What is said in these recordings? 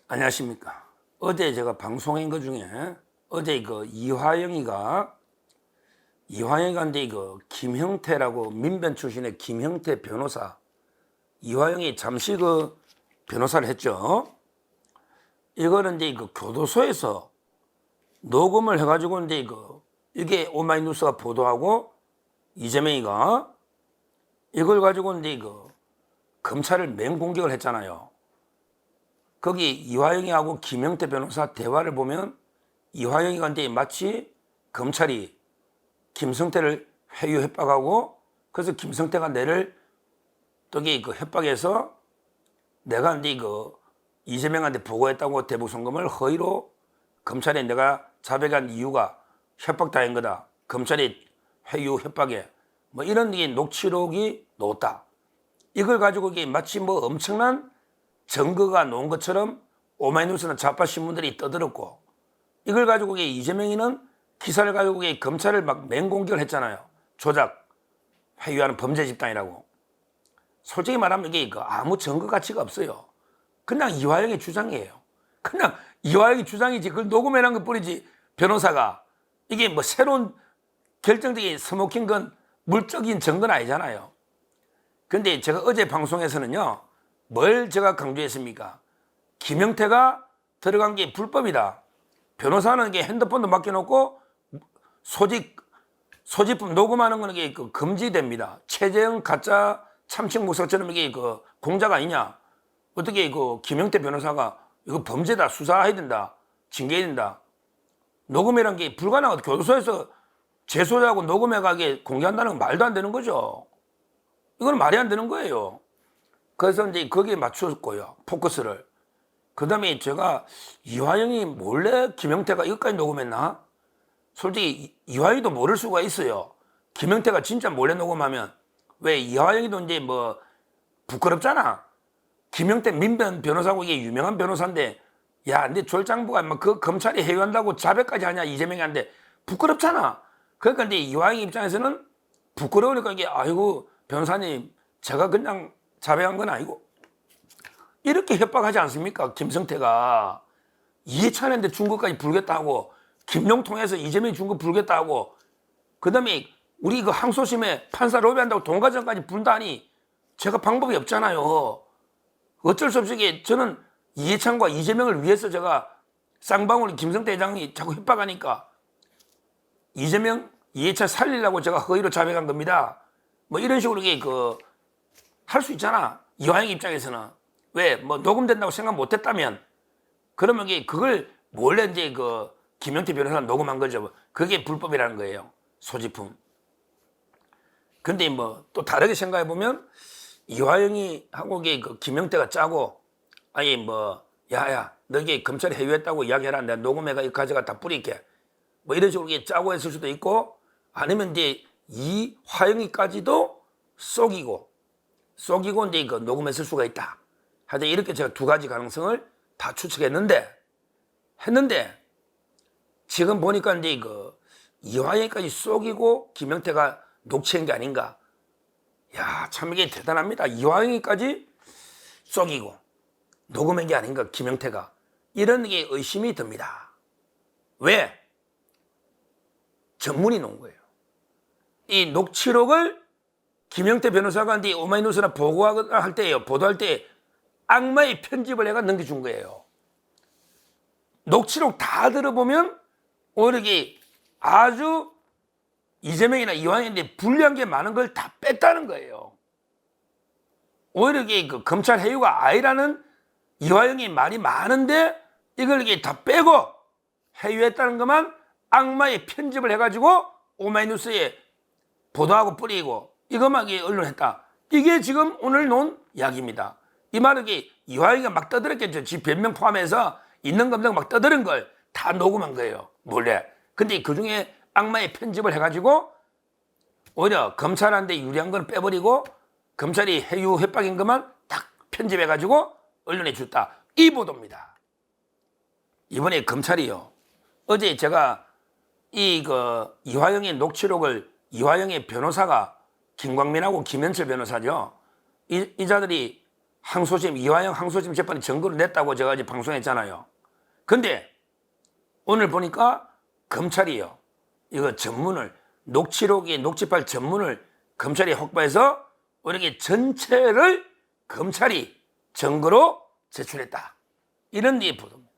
안녕하십니까. 어제 제가 방송한 것 중에 어제 이화영이가 김형태라고 민변 출신의 김형태 변호사, 이화영이 잠시 변호사를 했죠. 이거는 이제 교도소에서 녹음을 해가지고 이게 오마이뉴스가 보도하고 이재명이가 이걸 가지고 검찰을 맹공격을 했잖아요. 거기 이화영이하고 김형태 변호사 대화를 보면 이화영이가 마치 검찰이 김성태를 회유 협박하고, 그래서 김성태가 내를 또기 협박해서 내가 이재명한테 보고했다고 대북송금을 허위로 검찰에 내가 자백한 이유가 협박당한 거다. 검찰이 회유 협박에 뭐 이런 녹취록이 나왔다. 이걸 가지고 마치 엄청난 증거가 나온 것처럼 오마이뉴스나 좌파 신문들이 떠들었고, 이걸 가지고 이재명이는 기사를 가지고 검찰을 막 맹공격을 했잖아요. 조작, 회유하는 범죄 집단이라고. 솔직히 말하면 이게 아무 증거 가치가 없어요. 그냥 이화영의 주장이에요. 그냥 이화영의 주장이지. 그걸 녹음해놓은 것 뿐이지. 변호사가 이게 새로운 결정적인 스모킹 건 물적인 증거는 아니잖아요. 근데 제가 어제 방송에서는요, 뭘 제가 강조했습니까? 김형태가 들어간 게 불법이다. 변호사는 핸드폰도 맡겨놓고 소지품 녹음하는 거는 금지됩니다. 최재형 가짜 참칭 목사처럼 이게 공작 아니냐? 어떻게 김형태 변호사가 이거 범죄다, 수사해야 된다, 징계해야 된다. 녹음이란 게 불가능하다. 교도소에서 재소자하고 녹음해가게 공개한다는 건 말도 안 되는 거죠. 이건 말이 안 되는 거예요. 그래서 이제 거기에 맞췄고요, 포커스를. 그 다음에 제가 이화영이 몰래 김형태가 이것까지 녹음했나? 솔직히 이화영이도 모를 수가 있어요. 김형태가 진짜 몰래 녹음하면. 왜 이화영이도 이제 부끄럽잖아. 김형태 민변 변호사고 이게 유명한 변호사인데, 야, 근데 졸장부가 그 검찰이 해유한다고 자백까지 하냐, 이재명이한테. 부끄럽잖아. 그러니까 이제 이화영 입장에서는 부끄러우니까 이게, 아이고, 변호사님, 제가 그냥 자백한 건 아니고. 이렇게 협박하지 않습니까? 김성태가 이해찬한테 준 것까지 불겠다고, 김용통해서 이재명이 준 거 불겠다고, 그 다음에 우리 항소심에 판사 로비한다고 동가전까지 분다니 제가 방법이 없잖아요. 어쩔 수 없이 저는 이해찬과 이재명을 위해서 제가 쌍방울 김성태 회장이 자꾸 협박하니까 이재명, 이해찬 살리려고 제가 허위로 자백한 겁니다. 뭐 이런 식으로 할 수 있잖아. 이화영 입장에서는. 왜? 녹음된다고 생각 못 했다면, 그러면 그걸 몰래 이제 김형태 변호사가 녹음한 거죠. 그게 불법이라는 거예요. 소지품. 근데 또 다르게 생각해 보면, 이화영이 하고 김형태가 짜고, 아니 야야, 너 검찰이 해유했다고 이야기해라. 내가 녹음해가 가져가 다 뿌릴게. 이런 식으로 짜고 했을 수도 있고, 아니면 이제 이화영이까지도 속이고 이제 녹음했을 수가 있다. 하여튼 이렇게 제가 두 가지 가능성을 다 추측했는데, 지금 보니까 이제 이화영까지 속이고 김형태가 녹취한 게 아닌가. 야, 참 이게 대단합니다. 이화영까지 속이고 녹음한 게 아닌가, 김형태가. 이런 게 의심이 듭니다. 왜? 전문이 놓은 거예요. 이 녹취록을 김형태 변호사가 오마이뉴스나 보도할 때 악마의 편집을 해가 넘겨준 거예요. 녹취록 다 들어보면 오히려 아주 이재명이나 이화영인데 불리한 게 많은 걸 다 뺐다는 거예요. 오히려 검찰 해유가 아니라는 이화영이 말이 많은데 이걸 다 빼고 해유했다는 것만 악마의 편집을 해가지고 오마이뉴스에 보도하고 뿌리고 이것만 언론했다. 이게 지금 오늘 논 이야기입니다. 이 말은 이화영이가 막 떠들었겠죠. 지 변명 포함해서 있는 검증 막 떠드는 걸 다 녹음한 거예요, 몰래. 근데 그 중에 악마의 편집을 해가지고 오히려 검찰한테 유리한 건 빼버리고 검찰이 해유 협박인 것만 딱 편집해가지고 언론에 줬다. 이 보도입니다. 이번에 검찰이요, 어제 제가 이화영의 녹취록을, 이화영의 변호사가 김광민하고 김현철 변호사죠. 이 자들이 항소심, 이화영 항소심 재판이 증거를 냈다고 제가 이제 방송했잖아요. 근데 오늘 보니까 검찰이요, 이거 전문을, 녹취록이, 녹취파일 전문을 검찰이 확보해서 이렇게 전체를 검찰이 증거로 제출했다. 이런 게 보도입니다.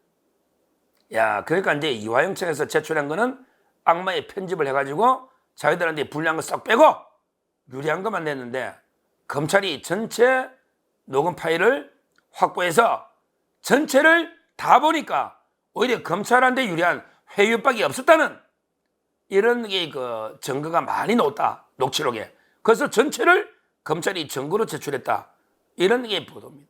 야, 그러니까 이제 이화영 측에서 제출한 거는 악마의 편집을 해가지고 자기들한테 불리한 거 싹 빼고 유리한 것만 냈는데, 검찰이 전체 녹음 파일을 확보해서 전체를 다 보니까 오히려 검찰한테 유리한 회유밖에 없었다는 이런 게 그 증거가 많이 나왔다, 녹취록에. 그래서 전체를 검찰이 증거로 제출했다. 이런 게 보도입니다.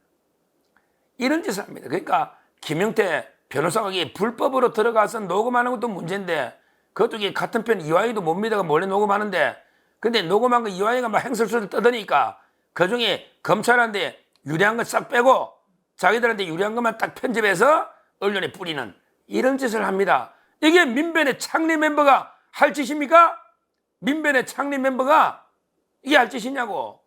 이런 짓을 합니다. 그러니까 김영태 변호사가 불법으로 들어가서 녹음하는 것도 문제인데, 그것도 같은 편 이화영도 못 믿어가 몰래 녹음하는데, 근데 녹음한 거 이화영가 막 행설수를 떠드니까 그중에 검찰한테 유리한 거 싹 빼고 자기들한테 유리한 것만 딱 편집해서 언론에 뿌리는 이런 짓을 합니다. 이게 민변의 창립 멤버가 할 짓입니까? 민변의 창립 멤버가 이게 할 짓이냐고.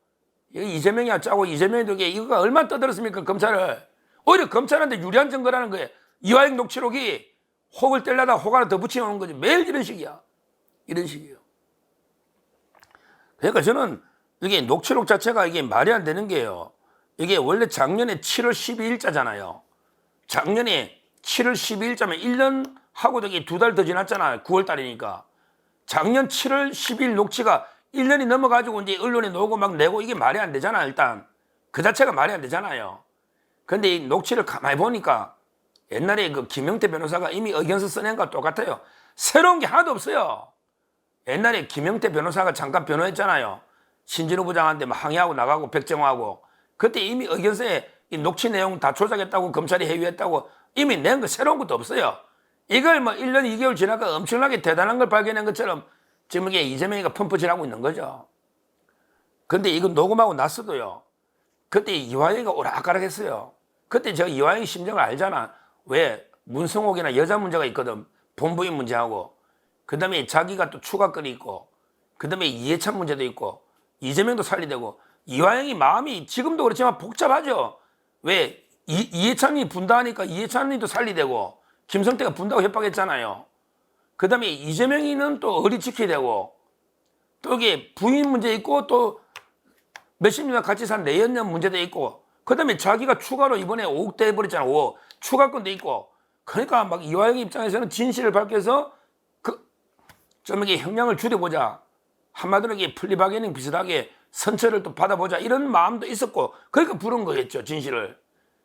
이재명이 짜고 이재명이 이거가 얼마나 떠들었습니까, 검찰을. 오히려 검찰한테 유리한 증거라는 거예요. 이화영 녹취록이 혹을 떼려다 혹 하나 더 붙여놓은 거지. 매일 이런 식이야. 이런 식이에요. 그러니까 저는 이게 녹취록 자체가 이게 말이 안 되는 게요. 이게 원래 작년에 7월 12일자잖아요. 작년에 7월 12일자면 1년 하고도 이게 2달 더 지났잖아요. 9월 달이니까. 작년 7월 12일 녹취가 1년이 넘어가지고 이제 언론에 나오고 막 내고 이게 말이 안 되잖아, 일단. 그 자체가 말이 안 되잖아요. 근데 이 녹취를 가만히 보니까 옛날에 그 김영태 변호사가 이미 의견서 써낸 거와 똑같아요. 새로운 게 하나도 없어요. 옛날에 김영태 변호사가 잠깐 변호했잖아요. 신진우 부장한테 막 항의하고 나가고 백정화하고. 그때 이미 의견서에 이 녹취 내용 다 조작했다고 검찰이 회유했다고 이미 낸 거 새로운 것도 없어요. 이걸 뭐 1년 2개월 지나가 엄청나게 대단한 걸 발견한 것처럼 지금 이게 이재명이가 펌프질하고 있는 거죠. 근데 이거 녹음하고 났어도요, 그때 이화영이가 오락가락했어요. 그때 제가 이화영이 심정을 알잖아. 왜? 문성옥이나 여자 문제가 있거든. 본부인 문제하고. 그 다음에 자기가 또 추가건이 있고, 그 다음에 이해찬 문제도 있고, 이재명도 살리되고, 이화영이 마음이 지금도 그렇지만 복잡하죠. 왜? 이해찬이 분다하니까 이해찬이도 살리되고, 김성태가 분다고 협박했잖아요. 그 다음에 이재명이는 또 어리 지켜야 되고, 또 이게 부인 문제 있고, 또 몇십 년 같이 산 내연녀 문제도 있고, 그 다음에 자기가 추가로 이번에 5억 대해버렸잖아. 5억. 추가권도 있고. 그러니까 막 이화영 입장에서는 진실을 밝혀서 좀 이게 형량을 줄여보자. 한마디로 이게 플리바게닝 비슷하게 선처를 또 받아보자. 이런 마음도 있었고. 그러니까 부른 거겠죠, 진실을.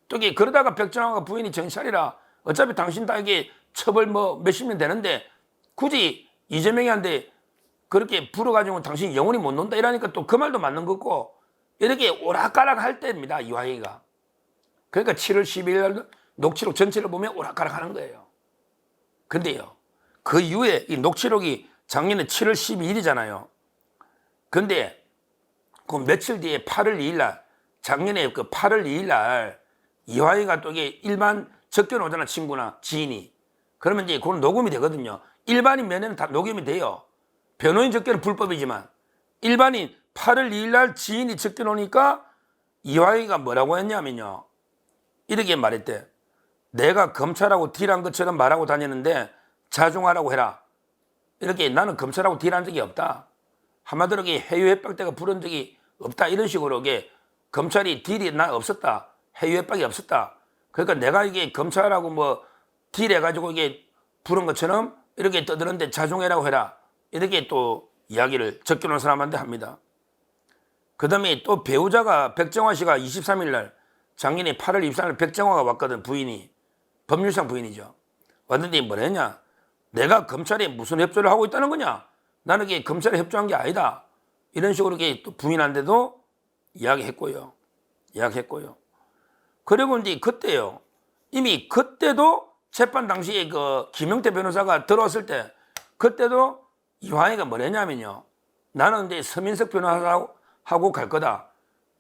또 이게 그러다가 백정화가 부인이 정신 차리라. 어차피 당신 딸에게 처벌 뭐 몇십 년 되는데 굳이 이재명이한테 그렇게 불어가지고 당신 영원히 못 논다 이러니까 또 그 말도 맞는 거고. 이렇게 오락가락 할 때입니다, 이화영이가. 그러니까 7월 12일 날 녹취록 전체를 보면 오락가락 하는 거예요. 근데요, 그 이후에 이 녹취록이 작년에 7월 12일이잖아요. 근데 그 며칠 뒤에 8월 2일 날, 작년에 그 8월 2일 날 이화영이가 또 이게 일반 접견 오잖아, 친구나 지인이. 그러면 이제 그건 녹음이 되거든요. 일반인 면에는 다 녹음이 돼요. 변호인 접견은 불법이지만 일반인 8월 2일 날 지인이 접견 오니까 이화영이가 뭐라고 했냐면요, 이렇게 말했대. 내가 검찰하고 딜한 것처럼 말하고 다니는데 자중하라고 해라. 이렇게 나는 검찰하고 딜한 적이 없다. 한마디로 해유 협박대가 부른 적이 없다. 이런 식으로 이게 검찰이 딜이 나 없었다. 해유 협박이 없었다. 그러니까 내가 이게 검찰하고 뭐 딜해가지고 이게 부른 것처럼 이렇게 떠드는데 자중해라고 해라. 이렇게 또 이야기를 적겨놓은 사람한테 합니다. 그 다음에 또 배우자가 백정화 씨가 23일 날, 작년에 8월 23일 백정화가 왔거든, 부인이. 법률상 부인이죠. 왔는데 뭐라 했냐? 내가 검찰에 무슨 협조를 하고 있다는 거냐? 나는 이게 검찰에 협조한 게 아니다. 이런 식으로 이렇게 또 부인한테도 이야기했고요. 그리고 이제 그때요, 이미 그때도 재판 당시에 그 김영태 변호사가 들어왔을 때, 그때도 이화영이가 뭐라 했냐면요, 나는 이제 서민석 변호사하고 갈 거다.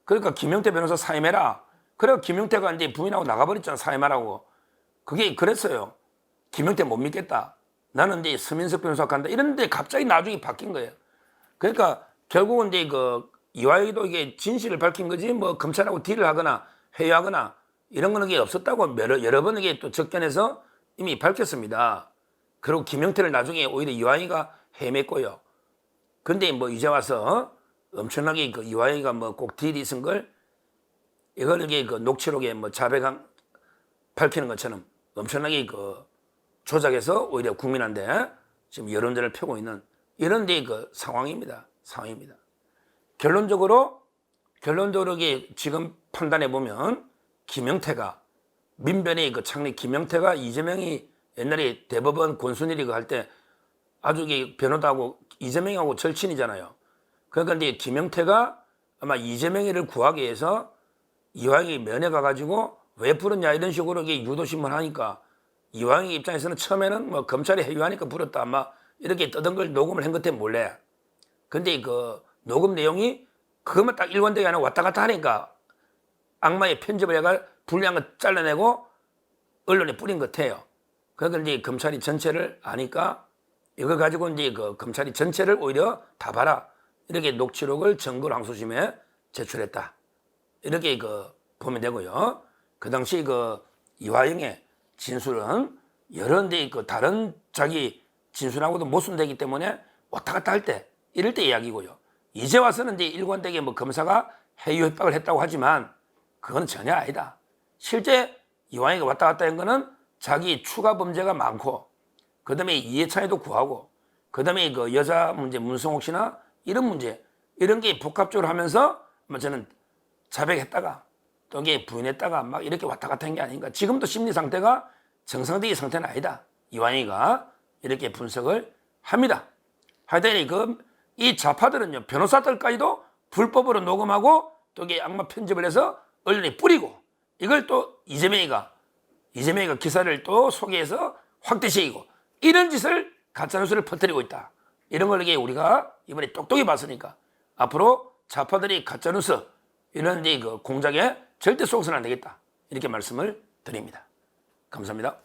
그러니까 김영태 변호사 사임해라. 그래서 김영태가 이제 부인하고 나가버렸잖아, 사임하라고. 그게 그랬어요. 김영태 못 믿겠다. 나는 이제 서민석 변호사 간다. 이런데 갑자기 나중에 바뀐 거예요. 그러니까 결국은 이제 그 이화영이도 이게 진실을 밝힌 거지 뭐 검찰하고 딜을 하거나 회유하거나 이런 거는 이게 없었다고 여러 번 이게 또 접견해서 이미 밝혔습니다. 그리고 김영태를 나중에 오히려 이화영이가 헤맸고요. 근데 뭐 이제 와서 엄청나게 그 이화영이가 뭐 꼭 딜이 있은 걸 이걸 이게 그 녹취록에 뭐 자백한 밝히는 것처럼 엄청나게 그 조작해서 오히려 국민한테 지금 여론전을 펴고 있는 이런 데 그 상황입니다. 결론적으로 이게 지금 판단해 보면 김영태가 민변의 그 창립 김영태가 이재명이 옛날에 대법원 권순일이 그 할 때 아주 변호도 하고 이재명하고 절친이잖아요. 그러니까 이제 김영태가 아마 이재명이를 구하기 위해서 이화영이 면회 가가지고 왜 부르냐 이런 식으로 이게 유도신문 하니까 이화영 입장에서는 처음에는 뭐 검찰이 해유하니까 부르다 아마 이렇게 떠든 걸 녹음을 한 것 같아 몰래. 근데 그 녹음 내용이 그것만 딱 일관되게 하나 왔다 갔다 하니까 악마의 편집을 해가 불리한 거 잘라내고 언론에 뿌린 것 같아요. 그러니까 이제 검찰이 전체를 아니까 이걸 가지고 이제 그 검찰이 전체를 오히려 다 봐라. 이렇게 녹취록을 정글 항소심에 제출했다. 이렇게 그 보면 되고요. 그 당시 그 이화영의 진술은 여러 데 그 다른 자기 진술하고도 모순되기 때문에 왔다 갔다 할 때 이럴 때 이야기고요. 이제 와서는 이제 일관되게 뭐 검사가 해유 협박을 했다고 하지만 그건 전혀 아니다. 실제 이화영이가 왔다 갔다 한 거는 자기 추가 범죄가 많고 그다음에 이해찬에도 구하고 그다음에 그 여자 문제 문성옥 씨나 이런 문제 이런 게 복합적으로 하면서 뭐 저는 자백했다가 또 이게 부인했다가 막 이렇게 왔다 갔다 한 게 아닌가. 지금도 심리 상태가 정상적인 상태는 아니다. 이완희가 이렇게 분석을 합니다. 하여튼 이 좌파들은요 변호사들까지도 불법으로 녹음하고 또 이게 악마 편집을 해서 언론에 뿌리고 이걸 또 이재명이가 기사를 또 소개해서 확대시키고 이런 짓을 가짜뉴스를 퍼뜨리고 있다. 이런 걸 이게 우리가 이번에 똑똑히 봤으니까 앞으로 좌파들이 가짜뉴스 이런 이제 그 공작에 절대 속아서는 안 되겠다. 이렇게 말씀을 드립니다. 감사합니다.